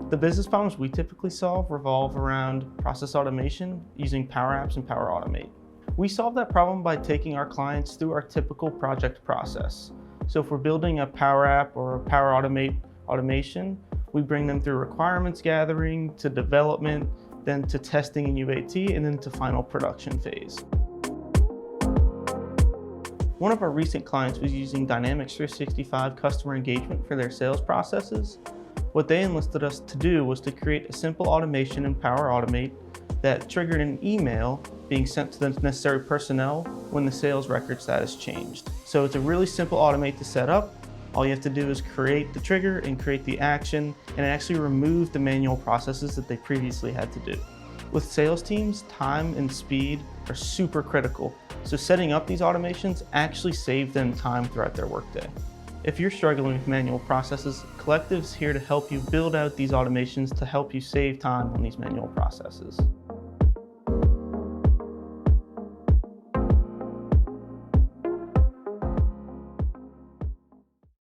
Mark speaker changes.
Speaker 1: The business problems we typically solve revolve around process automation using Power Apps and Power Automate. We solve that problem by taking our clients through our typical project process. So if we're building a Power App or a Power Automate automation, we bring them through requirements gathering, to development, then to testing in UAT, and then to final production phase. One of our recent clients was using Dynamics 365 customer engagement for their sales processes. What they enlisted us to do was to create a simple automation in Power Automate that triggered an email being sent to the necessary personnel when the sales record status changed. So it's a really simple automate to set up. All you have to do is create the trigger and create the action, and it actually removes the manual processes that they previously had to do. With sales teams, time and speed are super critical. So setting up these automations actually saves them time throughout their workday. If you're struggling with manual processes, Collectiv's here to help you build out these automations to help you save time on these manual processes.